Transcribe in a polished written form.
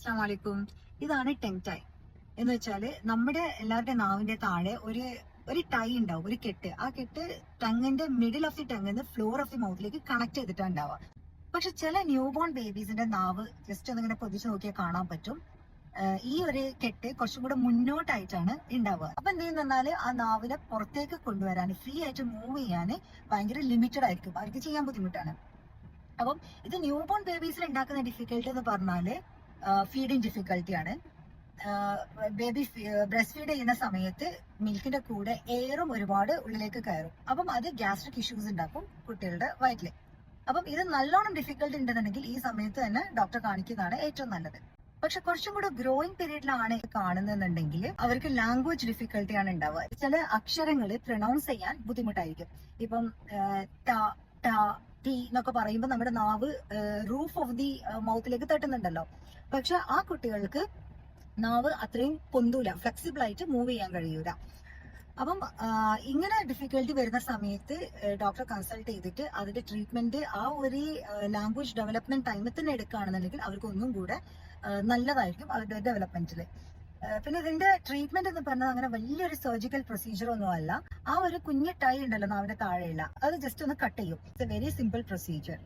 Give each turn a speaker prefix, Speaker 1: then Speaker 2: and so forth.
Speaker 1: അസ്സലാമു അലൈക്കും. ഇതാണ് ടങ് ടൈ എന്ന് വെച്ചാല് നമ്മുടെ എല്ലാവരുടെ നാവിന്റെ താഴെ ഒരു ടൈ ഉണ്ടാവും, ഒരു കെട്ട്. ആ കെട്ട് ടങ്ങിന്റെ മിഡിൽ ഓഫ് ദി ടങ്ങിന്ന് ഫ്ലോർ ഓഫ് ദി മൗത്തിലേക്ക് കണക്ട് ചെയ്തിട്ടാണ് ഉണ്ടാവുക. പക്ഷെ ചില ന്യൂ ബോൺ ബേബീസിന്റെ നാവ് ജസ്റ്റ് ഒന്നിങ്ങനെ പൊതിച്ച് നോക്കിയാൽ കാണാൻ പറ്റും. ഈ ഒരു കെട്ട് കുറച്ചും കൂടെ മുന്നോട്ടായിട്ടാണ് ഉണ്ടാവുക. അപ്പൊ എന്ത് ചെയ്യുന്നാല് ആ നാവിനെ പുറത്തേക്ക് കൊണ്ടുവരാൻ, ഫ്രീ ആയിട്ട് മൂവ് ചെയ്യാൻ ഭയങ്കര ലിമിറ്റഡ് ആയിരിക്കും, അവർക്ക് ചെയ്യാൻ ബുദ്ധിമുട്ടാണ്. അപ്പം ഇത് ന്യൂ ബോൺ ബേബീസിൽ ഉണ്ടാക്കുന്ന ഡിഫിക്കൽട്ടി എന്ന് പറഞ്ഞാല് ഫീഡിങ് ഡിഫിക്കൽട്ടിയാണ്. ബേബി ബ്രസ്റ്റ് ഫീഡ് ചെയ്യുന്ന സമയത്ത് മിൽക്കിന്റെ കൂടെ എയറും ഒരുപാട് ഉള്ളിലേക്ക് കയറും. അപ്പം അത് ഗ്യാസ്ട്രിക് ഇഷ്യൂസ് ഉണ്ടാക്കും കുട്ടികളുടെ വയറ്റില്. അപ്പം ഇത് നല്ലോണം ഡിഫിക്കൽട്ടി ഉണ്ടെന്നുണ്ടെങ്കിൽ ഈ സമയത്ത് തന്നെ ഡോക്ടറെ കാണിക്കുന്നതാണ് ഏറ്റവും നല്ലത്. പക്ഷെ കുറച്ചും കൂടെ ഗ്രോയിങ് പീരീഡിലാണ് കാണുന്നുണ്ടെങ്കിൽ അവർക്ക് ലാംഗ്വേജ് ഡിഫിക്കൽട്ടിയാണ് ഉണ്ടാവുക. ചില അക്ഷരങ്ങൾ പ്രൊനൗൺസ് ചെയ്യാൻ ബുദ്ധിമുട്ടായിരിക്കും. ഇപ്പം ട ട ടി എന്നൊക്കെ പറയുമ്പോൾ നമ്മുടെ നാവ് റൂഫ് ഓഫ് ദി മൗത്തിലേക്ക് തട്ടുന്നുണ്ടല്ലോ. പക്ഷെ ആ കുട്ടികൾക്ക് നാവ് അത്രയും പൊന്തൂല, ഫ്ലെക്സിബിൾ ആയിട്ട് മൂവ് ചെയ്യാൻ കഴിയൂല. അപ്പം ഇങ്ങനെ ഡിഫിക്കൽട്ടി വരുന്ന സമയത്ത് ഡോക്ടറെ കൺസൾട്ട് ചെയ്തിട്ട് അതിന്റെ ട്രീറ്റ്മെന്റ് ആ ഒരു ലാംഗ്വേജ് ഡെവലപ്മെന്റ് ടൈമിൽ തന്നെ എടുക്കുകയാണെന്നുണ്ടെങ്കിൽ അവർക്ക് ഒന്നും കൂടെ നല്ലതായിരിക്കും അവരുടെ ഡെവലപ്മെന്റിൽ. പിന്നെ ഇതിന്റെ ട്രീറ്റ്മെന്റ് എന്ന് പറഞ്ഞാൽ അങ്ങനെ വലിയൊരു സർജിക്കൽ പ്രൊസീജിയർ ഒന്നും അല്ല. ആ ഒരു കുഞ്ഞു ടൈ ഉണ്ടല്ലോ നാവിന്റെ താഴെയുള്ള, അത് ജസ്റ്റ് ഒന്ന് കട്ട് ചെയ്യും. It's A very simple procedure.